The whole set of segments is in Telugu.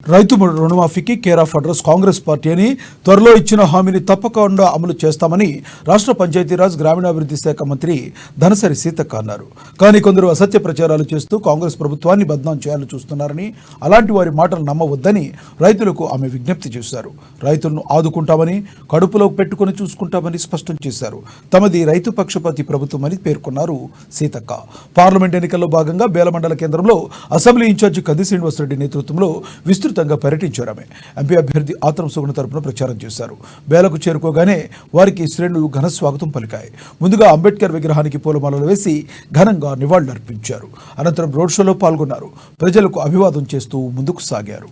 రైతు రుణమాఫీకి care of address Congress party అని త్వరలో ఇచ్చిన హామీని తప్పకుండా అమలు చేస్తామని రాష్ట్ర పంచాయతీరాజ్ గ్రామీణాభివృద్ధి శాఖ మంత్రి ధనసరి సీతక్క అన్నారు. కానీ కొందరు అసత్య ప్రచారాలు చేస్తూ కాంగ్రెస్ ప్రభుత్వాన్ని బద్నాం చేయాలని చూస్తున్నారని, అలాంటి వారి మాటలు నమ్మవద్దని రైతులకు ఆమె విజ్ఞప్తి చేశారు. రైతులను ఆదుకుంటామని, కడుపులో పెట్టుకుని చూసుకుంటామని స్పష్టం చేశారు. తమది రైతు పక్షపాతి ప్రభుత్వమని పేర్కొన్నారు సీతక్క. పార్లమెంట్ ఎన్నికల్లో భాగంగా బేలమండల కేంద్రంలో అసెంబ్లీ ఇన్ఛార్జి కంది శ్రీనివాసరెడ్డి నేతృత్వంలో విస్తృతంగా పర్యటించారు. ఆమె ఎంపీ అభ్యర్థి ఆత్రం సుగుణ తరపున ప్రచారం చేశారు. బేలకు చేరుకోగానే వారికి శ్రేణులు ఘన స్వాగతం పలికాయి. ముందుగా అంబేద్కర్ విగ్రహానికి పూలమాలలు వేసి ఘనంగా నివాళులర్పించారు. అనంతరం రోడ్ షోలో పాల్గొన్నారు. ప్రజలకు అభివాదం చేస్తూ ముందుకు సాగారు.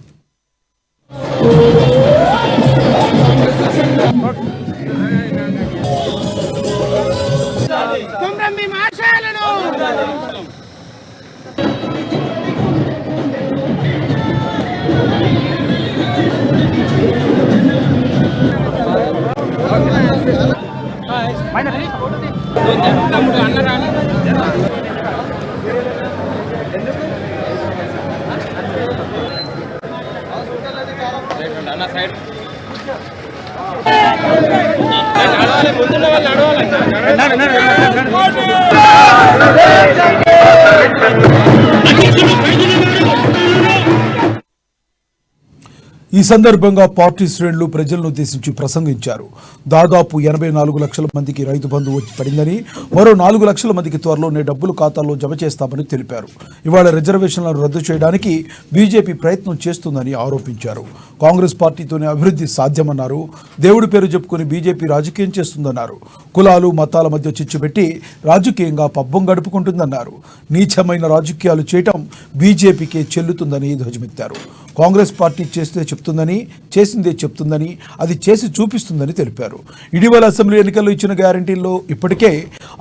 ఈ సందర్భంగా పార్టీ శ్రేణులు ప్రజలను ఉద్దేశించి ప్రసంగించారు. దాదాపు 84 లక్షల మందికి రైతు బంధు వచ్చి పడిందని, మరో 4 లక్షల మందికి త్వరలోనే డబ్బులు ఖాతాల్లో జమ చేస్తామని తెలిపారు. ఇవాళ రిజర్వేషన్లను రద్దు చేయడానికి బీజేపీ ప్రయత్నం చేస్తుందని ఆరోపించారు. కాంగ్రెస్ పార్టీతోనే అభివృద్ధి సాధ్యమన్నారు. దేవుడి పేరు చెప్పుకుని బీజేపీ రాజకీయం చేస్తుందన్నారు. కులాలు మతాల మధ్య చిచ్చు పెట్టి రాజకీయంగా పబ్బం గడుపుకుంటుందన్నారు. నీచమైన రాజకీయాలు చేయటం బీజేపీకే చెల్లుతుందని ధ్వజమెత్తారు. కాంగ్రెస్ పార్టీ చేస్తే చెప్తుందని, చేసిందే చెప్తుందని, అది చేసి చూపిస్తుందని తెలిపారు. ఇటీవల అసెంబ్లీ ఎన్నికల్లో ఇచ్చిన గ్యారంటీల్లో ఇప్పటికే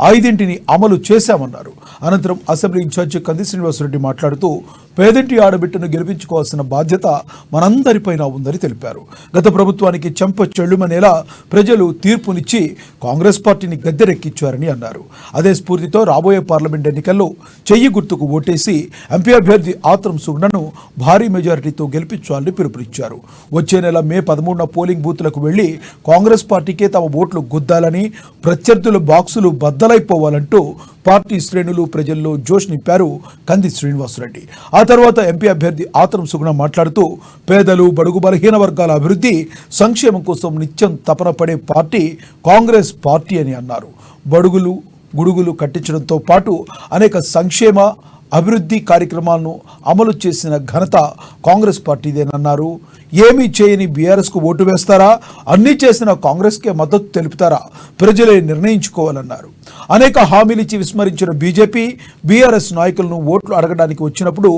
5 అమలు చేశామన్నారు. అనంతరం అసెంబ్లీ ఇన్ఛార్జి కంది శ్రీనివాసరెడ్డి మాట్లాడుతూ పేదింటి ఆడబిడ్డను గెలిపించుకోవాల్సిన బాధ్యత మనందరిపైన ఉందని తెలిపారు. గత ప్రభుత్వానికి చెంప చెళ్లుమనేలా ప్రజలు తీర్పునిచ్చి కాంగ్రెస్ పార్టీని గద్దెరెక్కించారని అన్నారు. అదే స్ఫూర్తితో రాబోయే పార్లమెంట్ ఎన్నికల్లో చెయ్యి గుర్తుకు ఓటేసి ఎంపీ అభ్యర్థి ఆత్రం సుగుణను భారీ మెజారిటీతో గెలిపించాలని పిలుపునిచ్చారు. వచ్చే నెల మే 13న పోలింగ్ బూత్లకు వెళ్లి కాంగ్రెస్ పార్టీకే తమ ఓట్లు గుద్దాలని, ప్రత్యర్థుల బాక్సులు బద్దలైపోవాలంటూ పార్టీ శ్రేణులు ప్రజల్లో జోష్ నింపారు కంది శ్రీనివాసరెడ్డి. ఆ తర్వాత ఎంపీ అభ్యర్థి ఆత్రం సుగుణ మాట్లాడుతూ పేదలు, బడుగు బలహీన వర్గాల అభివృద్ధి, సంక్షేమం కోసం నిత్యం తపన పడే పార్టీ కాంగ్రెస్ పార్టీ అని అన్నారు. బడుగులు గుడుగులు కట్టించడంతో పాటు అనేక సంక్షేమ అభివృద్ధి కార్యక్రమాలను అమలు చేసిన ఘనత కాంగ్రెస్ పార్టీదేనన్నారు. ఏమీ చేయని బీఆర్ఎస్కు ఓటు వేస్తారా, అన్నీ చేసిన కాంగ్రెస్కే మద్దతు తెలుపుతారా, ప్రజలే నిర్ణయించుకోవాలన్నారు. అనేక హామీలిచ్చి విస్మరించిన బీజేపీ, బీఆర్ఎస్ నాయకులను ఓట్లు అడగడానికి వచ్చినప్పుడు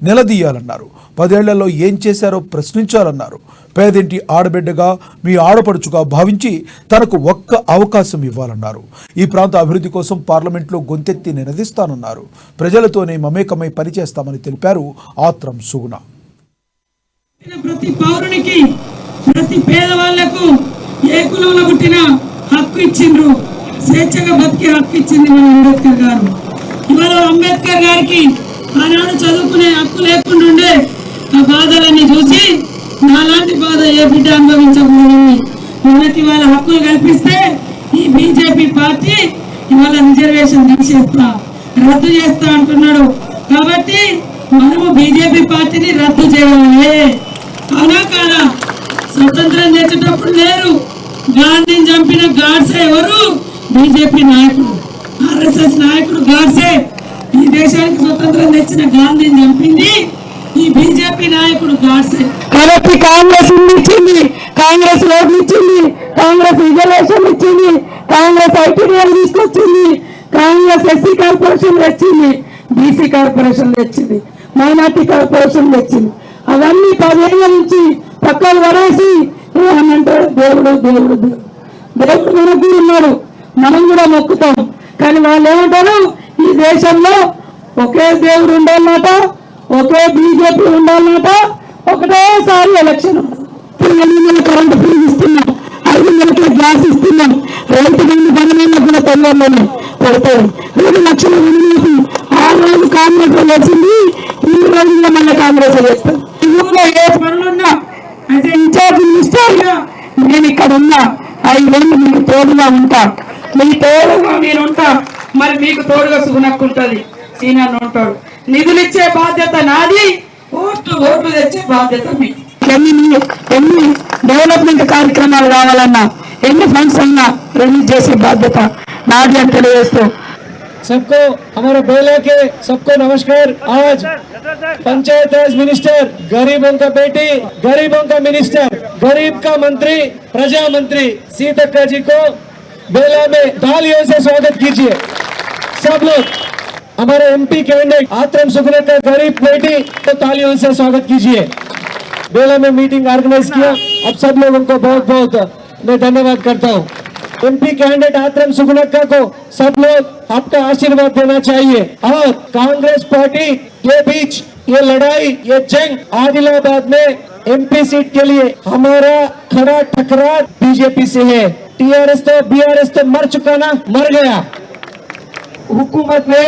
నిలదీయాలన్నారు. 10 ఏళ్లలో ఏం చేశారో ప్రశ్నించాలన్నారు. పేదింటి ఆడబిడ్డగా, మీ ఆడపడుచుగా భావించి తనకు ఒక్క అవకాశం ఇవ్వాలన్నారు. ఈ ప్రాంత అభివృద్ధి కోసం పార్లమెంట్లో గొంతెత్తి నినదిస్తానన్నారు. ప్రజలతోనే మమేకమై పనిచేస్తామని తెలిపారు ఆత్రం సుగుణ. ప్రతి పౌరునికి, ప్రతి పేదవాళ్లకు ఏ కులంలో పుట్టిన హక్కు ఇచ్చిండ్రు, స్వేచ్ఛగా బతికే హక్కు ఇచ్చింది మన అంబేద్కర్ గారు. ఇవాళ అంబేద్కర్ గారికి ఆనాడు చదువుకునే హక్కు లేకుండా ఉండే ఆ బాధలన్నీ చూసి నాలాంటి బాధ ఏ బిడ్డ అనుభవించకూడదని మనకి ఇవాళ హక్కులు కల్పిస్తే ఈ బీజేపీ పార్టీ ఇవాళ రిజర్వేషన్ తీసేస్తా, రద్దు చేస్తా అంటున్నాడు. కాబట్టి మనము బీజేపీ పార్టీని రద్దు చేయాలి. అవునా కాదా? స్వతంత్రం తెచ్చేటప్పుడు లేరు. గాంధీని చంపిన గాడ్సే ఎవరు? బీజేపీ నాయకుడు, ఆర్ఎస్ఎస్ నాయకుడు గాడ్సే. ఈ దేశానికి స్వతంత్రం తెచ్చిన గాంధీని చంపింది ఈ బీజేపీ నాయకుడు గాడ్సే. కాబట్టి కాంగ్రెస్ ఇచ్చింది, కాంగ్రెస్ రోడ్లు ఇచ్చింది, కాంగ్రెస్ రిజర్వేషన్ ఇచ్చింది, కాంగ్రెస్ ఐటీడీఎల్ తీసుకొచ్చింది, కాంగ్రెస్ ఎస్సీ కార్పొరేషన్ తెచ్చింది, బీసీ కార్పొరేషన్ తెచ్చింది, మైనార్టీ కార్పొరేషన్ తెచ్చింది. అవన్నీ 10 ఏళ్ల నుంచి పక్కన పడేసి ఏమంటారు, దేవుడు దేవుడు దేవుడు మనకు ఉన్నాడు, మనం కూడా మొక్కుతాం. కానీ వాళ్ళు ఏమంటారు, ఈ దేశంలో ఒకే దేవుడు ఉండాలన్నమాట, ఒకే బీజేపీ ఉండాలన్నమాట, ఒకటేసారి ఎలక్షన్. కరెంటు ఫ్రీ ఇస్తున్నాం, 5 నెలలకి గ్యాస్ ఇస్తున్నాం, రైతు బంధు 10 నెలలకు కూడా తొందరలోనే పడతాయి. 2 లక్షల రుణమాఫీ 6 రోజులు కాంగ్రెస్ వచ్చింది, 2 రోజుల్లో మళ్ళీ కాంగ్రెస్ చేస్తాం. ఏ పనులు ఎక్కడున్నా 5 ఏళ్ళు మీకు తోడుగా ఉంటా, మీ తోడుగా నేనుంటా. మరి మీకు తోడుగా సుగుణక్కుంటది, సీనియర్ ఉంటాడు. నిధులు ఇచ్చే బాధ్యత నాది, ఓట్లు తెచ్చే బాధ్యత మీకు. ఎన్ని డెవలప్మెంట్ కార్యక్రమాలు కావాలన్నా, ఎన్ని ఫండ్స్ అయినా రిలీజ్ చేసే బాధ్యత నాది అని తెలియజేస్తూ सबको हमारे बेले के सबको नमस्कार। आज पंचायत राज मिनिस्टर, गरीबों का बेटी, गरीबों का मिनिस्टर, गरीब का मंत्री, प्रजा मंत्री सीतक्का जी को बेला में तालियों से स्वागत कीजिए सब लोग। हमारे एमपी कैंडिडेट आत्रम सुगुना का गरीब बेटी को तालियों से स्वागत कीजिए। बेला में मीटिंग ऑर्गेनाइज किया, अब सब लोगों को बहुत बहुत मैं धन्यवाद करता हूँ। एमपी कैंडिडेट आत्रम सुगुनक्का को सब लोग आपका आशीर्वाद देना चाहिए। और कांग्रेस पार्टी के बीच ये लड़ाई, ये जंग आदिलाबाद में एमपी सीट के लिए हमारा खड़ा टकराव बीजेपी से है। टीआरएस तो बीआरएस तो मर चुका ना, मर गया। हुकूमत में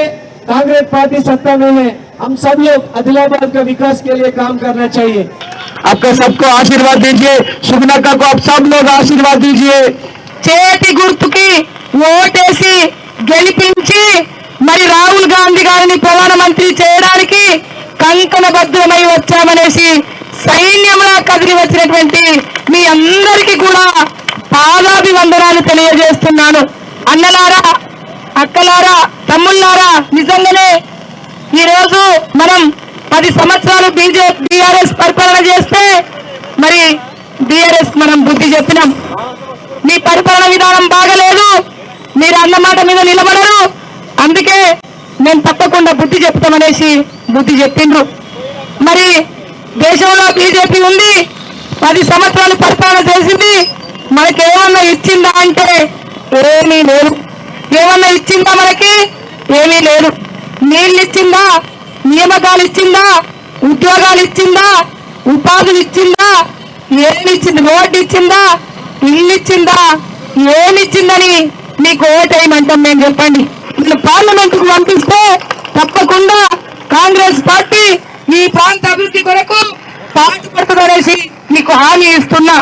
कांग्रेस पार्टी सत्ता में है, हम सब लोग आदिलाबाद का विकास के लिए काम करना चाहिए। आपका सबको आशीर्वाद दीजिए, सुगुनक्का को आप सब लोग आशीर्वाद दीजिए। చేతి గుర్తుకి ఓటేసి గెలిపించి మరి రాహుల్ గాంధీ గారిని ప్రధానమంత్రి చేయడానికి కంకణబద్ధమై వచ్చామనేసి సైన్యంలా కదిలి వచ్చినటువంటి మీ అందరికీ కూడా పాదాభివందనాలు తెలియజేస్తున్నాను. అన్నలారా, అక్కలారా, తమ్ముళ్ళారా, నిజంగానే ఈరోజు మనం 10 సంవత్సరాలు బీఆర్ఎస్ పరిపాలన చేస్తే మరి బీఆర్ఎస్ మనం బుద్ధి చెప్పినాం. మీ పరిపాలన విధానం బాగలేదు, మీరు అన్నమాట మీద నిలబడరు, అందుకే మేము తప్పకుండా బుద్ధి చెప్తామనేసి బుద్ధి చెప్పిండ్రు. మరి దేశంలో బీజేపీ ఉంది, 10 సంవత్సరాలు పరిపాలన చేసింది, మనకేమన్నా ఇచ్చిందా అంటే ఏమీ లేదు. ఏమన్నా ఇచ్చిందా మనకి? ఏమీ లేదు. నీళ్ళు ఇచ్చిందా? నియామకాలు ఇచ్చిందా? ఉద్యోగాలు ఇచ్చిందా? ఉపాధులు ఇచ్చిందా? ఏమి ఇచ్చింది? రోడ్డు ఇచ్చిందా? ఇల్లు ఇచ్చిందా? ఏమిచ్చిందని మీకు ఓటేయమంటాం మేము, చెప్పండి. వీళ్ళు పార్లమెంట్ కు పంపిస్తే తప్పకుండా కాంగ్రెస్ పార్టీ ఈ ప్రాంత అభివృద్ధి కొరకు పాటుపడుతుందనేసి మీకు హామీ ఇస్తున్నా.